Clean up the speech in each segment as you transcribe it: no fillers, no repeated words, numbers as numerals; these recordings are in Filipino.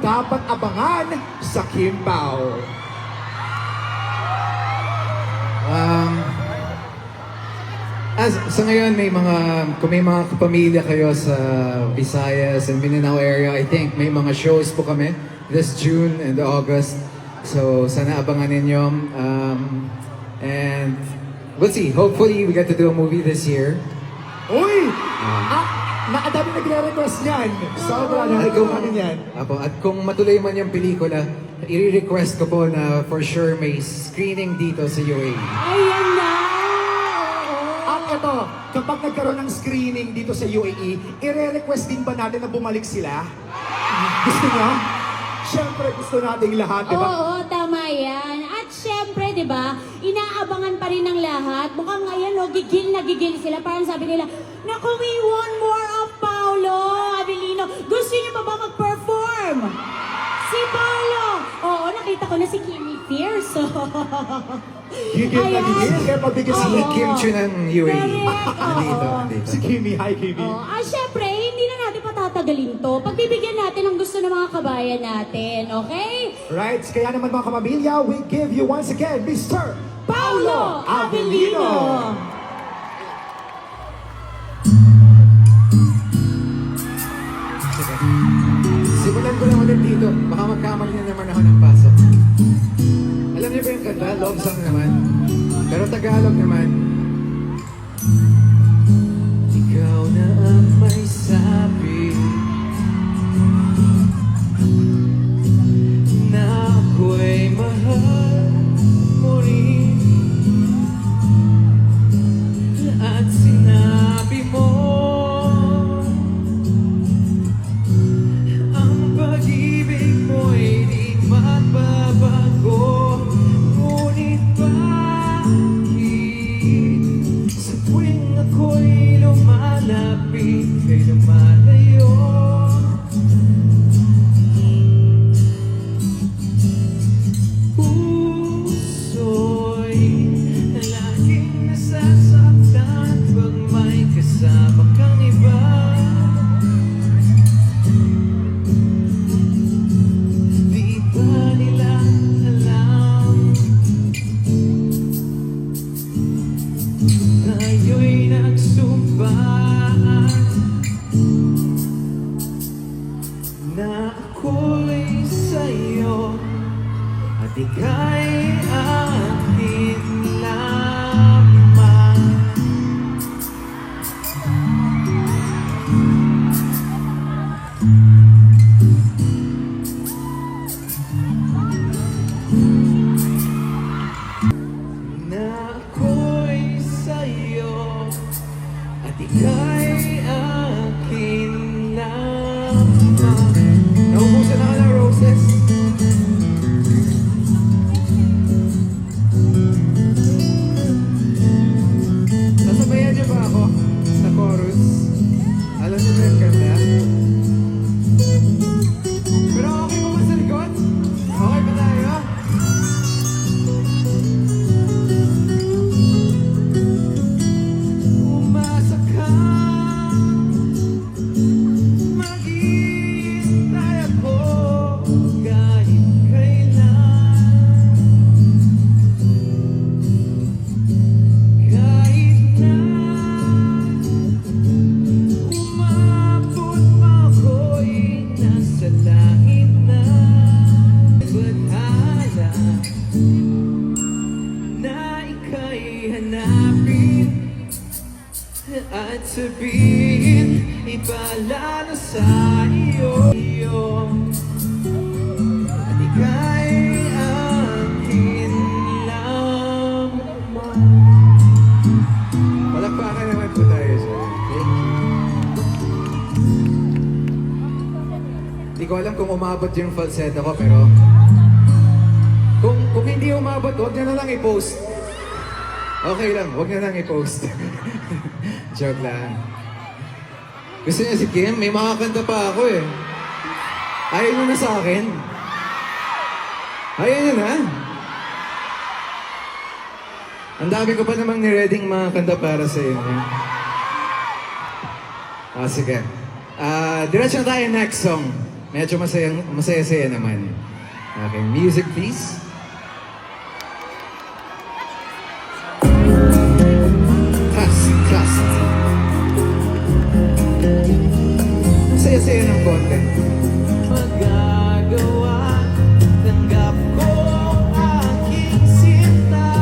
dapat abangan sa Kimbao? Sa ngayon, kung may mga kapamilya kayo sa Visayas and Mindanao area, I think may mga shows po kami this June and August. So, sana abangan ninyo. And we'll see. Hopefully, we get to do a movie this year. Uy! Nakadami nagre-request niyan. Sobra na nagawa namin yan. Apo, at kung matuloy man yung pelikula, i-request ko po na for sure may screening dito sa UAE. Ayan na! At ito, kapag nagkaroon ng screening dito sa UAE, i-request din ba natin na bumalik sila? Gusto niyo? Siyempre gusto nating lahat, di ba? Oo, tama yan. At syempre, di ba, inaabangan pa rin ng lahat. Mukhang ngayon, no, gigil na gigil sila. Parang sabi nila, naku, we want more of Paolo Avellino. Gusto niyo pa ba mag-perform? Si Paolo! Oo, nakita ko na si Kimi Fierce. Gigil na gigil, kaya pabigyan Si sila. Kim Chu ng UAE. Correct, Nandito, oo. nandito. Si Kimi, hi Kimi. Syempre, hindi na natin patatagalin to. Pagbibigyan natin ang gusto ng mga kabayan natin, okay? Right, kaya naman mga kapamilya, we give you once again, Mr. Paolo Avellino! Simulan ko lang ulit dito. Baka magkamali na naman ako ng pasok. Alam niyo ba yung kanta? Love song naman. Pero Tagalog naman. Ikaw na ang may sabi na ako'y mahal mo rin. At sinabi mo ang pag-ibig mo'y di magbabago. Ngunit bakit sa tuwing ako'y lumalapit kay lumalayo? Puso'y laging nasasaktan pag may kasama kang iba. Di ba nila alam tayo'y nagsumpaan na ako'y sa'yo at ika'y akin lamang. Na ako'y sa'yo at ika'y akin lamang. Naubusan na ka ng roses. Sasabayan niyo ba ako sa chorus? Alam niyo ba yung kanta? Pero okay ba sa likod? Okay ba tayo? Umasa ka, maghihintay ako kahit kailan. Kahit na umabot pa ako'y nasa langit na. Bahala na ika'y hanapin at sabihin, ipaalala sa iyo, at ika'y akin lamang. Palakpakan naman po tayo, sir. Thank you. Hindi ko alam kung umabot yung falsetto ko, pero kung hindi umabot, huwag niya na lang i-post. Okay lang, huwag niya lang i-post. Joke lang. Gusto niya si Kim? May mga kanta pa ako eh. Ayaw niyo na sa akin? Ayaw niyo na? Ang dami ko pa namang nireading mga kanta para sa inyo. Sige. Diretso na tayo next song. medyo masaya-saya naman. Okay, music please. Test. Masaya-saya ng konti. Magagawa, tanggap ko ang aking sinta,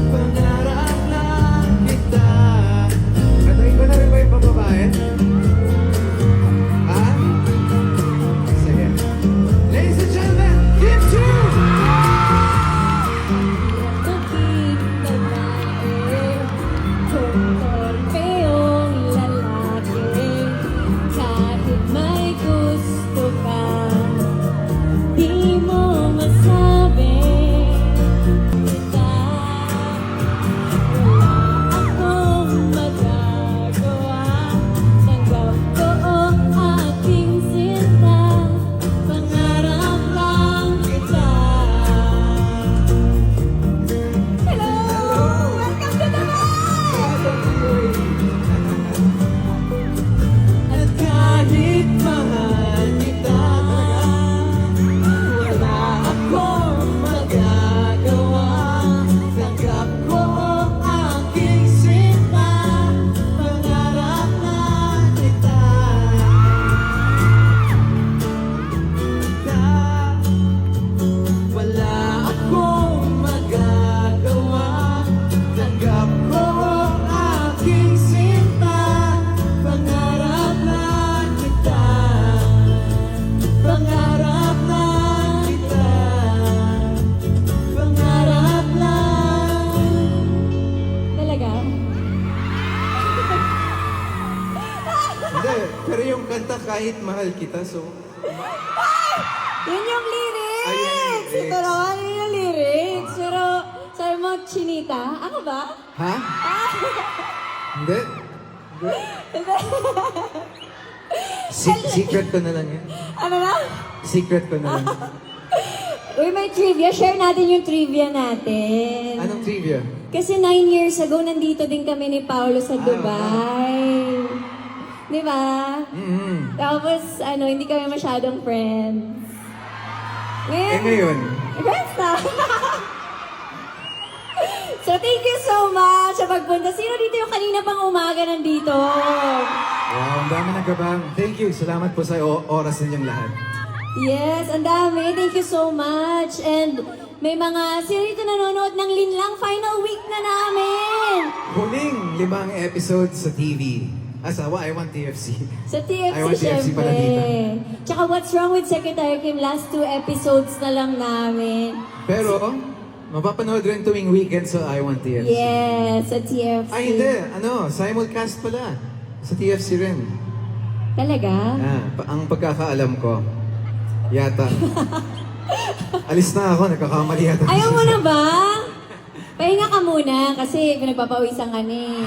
pangarap lang kita. Katayin ko na rin ba yung bababae? Ha? Sige. Ladies and gentlemen, Kim Chu! Kapit babae, torpeyong lalaki, kahit may gusto ka, di mo masabi. Wala akong magagawa, tanggap ko ang aking sinta, pangarap lang kita. Hello! Welcome to the night! At kahit mahal kita, wala akong magagawa, tanggap ko ang aking sinta, pangarap lang kita. Wala akong magagawa, tanggap ko ang aking sinta, pangarap lang kita, pangarap lang kita, pangarap lang. Talaga? Hindi, pero yung kanta kahit mahal kita, so Yun yung lyrics! Ayun yung lyrics. Ito naman, yun yung lyrics. Pero, sabi mo, chinita? Ako ba? Ha? Hindi. secret ko na lang yan. Ano na? Secret ko na lang. Uy, may trivia. Share natin yung trivia natin. Anong trivia? Kasi 9 years ago, nandito din kami ni Paolo sa Dubai. Di ba? Tapos, hindi kami masyadong friends. Ngayon? Friends na! So, thank you so much sa pagpunta. Sino dito yung kanina pang umaga nandito? Wow, ang dami ng gabang. Thank you. Salamat po sa oras ninyong lahat. Yes, ang dami. Thank you so much. And may mga sino dito nanonood ng Linlang final week na namin. Huling 5 episodes sa TV. Asawa, I Want TFC. Sa TFC, I Want TFC pala dito. syempre. Tsaka What's Wrong with Secretary Kim, last 2 episodes na lang namin. Pero, mapapanood rin tuwing weekend sa I Want TFC. Yes, sa TFC. Ay, hindi. Simulcast pala. Sa TFC rin. Talaga? Ang pagkakaalam ko, yata. Alis na ako, nagkakamali yata. Ayaw mo na ba? Pahinga ka muna kasi pinagpapawisan ka ni.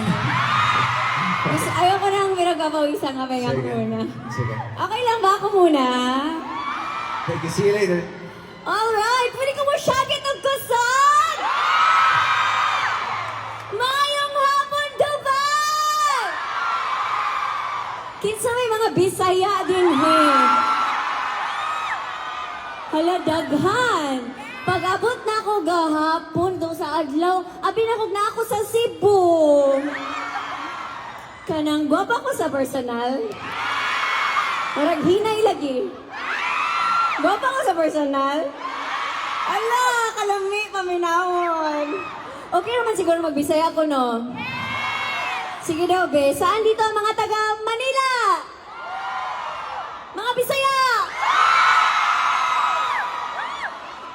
Ayaw ko nang pinagpapawisan ka, pahinga ka muna. Sige. Okay lang ba ako muna? Thank you. See you later. Alright, pwede ka mo syagit ang kusog! Mayong hapon, Dubai! Kinsa may mga Bisaya din, he. Hala, daghan. Pag abot na ako gahapon doon sa adlaw, abinakog na ako sa Cebu. Kanang gwapa ko sa personal. Parang hinay lagi. Gwapa ko sa personal. Ala, kalami, paminawon. Okay naman siguro magbisaya ko, no? Sige daw, be. Saan dito ang mga taga Manila? Mga Bisaya!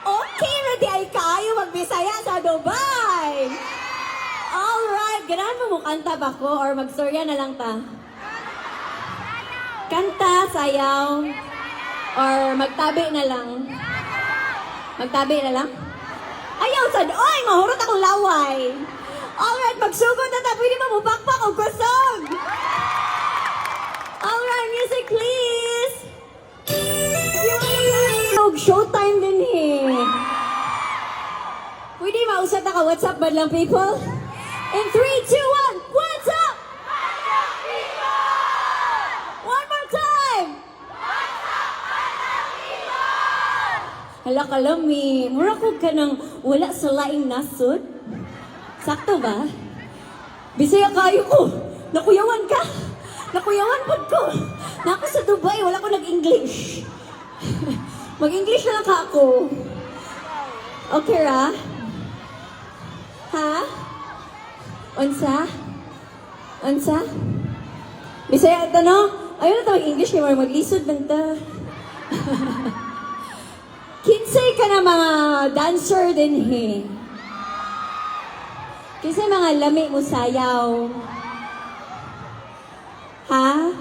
Okay, ready ay kayo magbisaya sa Dubai! Alright, ganahan mo kanta ba ko or magstorya na lang ta? Kanta, sayaw, or magtabi na lang? Magtabi na lang? Ayaw, sad! Oy, mahurot akong laway! Alright, magsugod na ta. Pwede ba mubakpak o kusog? Alright, music please! Showtime din eh. Pwede mausap na ka WhatsApp ba lang people? In 3, 2, 1, what's up? One more time! Hala ka lami. Mura ko ka nang wala sa laing nasod. Sakto ba? Bisaya kayo ko. Nakuyawan ka. Nakuyawan po ko. Nako sa Dubai, wala ko nag-English. Mag-English na lang ka ako. Okay ra? Ha? Unsa? Unsa? Bisaya ito, no? Ayaw na ito mag-English, kaya maglisod lang ito. Kinsay ka na mga dancer din, he. Kinsay mga lami mo sayaw. Ha?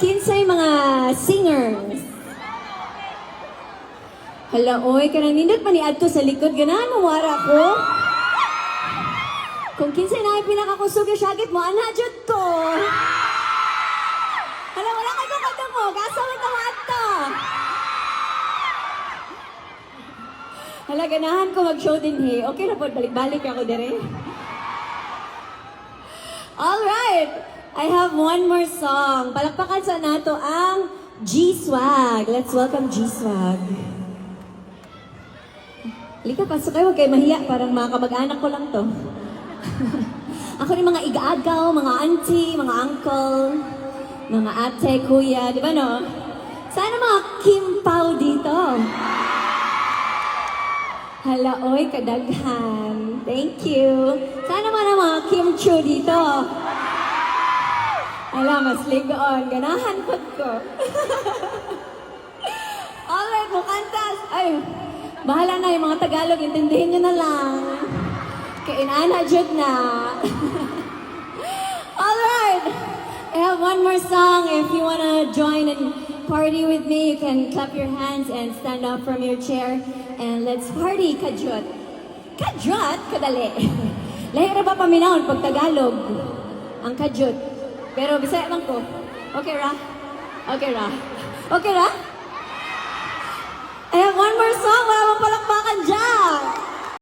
Kinsay mga singers. Hala, oy, kanang nindot pa ni Adto sa likod. Ganahan mo, wara ko. Kung kinsay na ay pinakakusog yung syagit mo, anadjot ko. Hala, wala kayo kada mo. Kasa mo ito, Adto. Hala, ganahan ko mag-show din, he. Okay na po, balik-balik ako dire. Alright, I have one more song. Palakpakan sa nato ang G-Swag. Let's welcome G-Swag. Lika, pasok kayo, huwag kayo mahiya. Parang mga kamag-anak ko lang to. Ako ni mga igaagaw, mga auntie, mga uncle, mga ate, kuya, di ba no? Sana mga Kim Pao dito. Hala, oy, kadaghan. Thank you. Sana mga Kim Chu dito. Hala, mas ligoon. Ganahan po ko. Alright, mukantas. Ay, bahala na yung mga Tagalog, intindihin nyo na lang. Kainana jud na. Alright, I have one more song. If you wanna join and party with me, you can clap your hands and stand up from your chair. And let's party, kajut. Kajut? Kadali. Lahira ba paminahon pag Tagalog? Ang kajut. Pero Bisaya lang ko. Okay ra? Okay ra? Okay ra? I have one more song. Wala mong palakpakan dyan.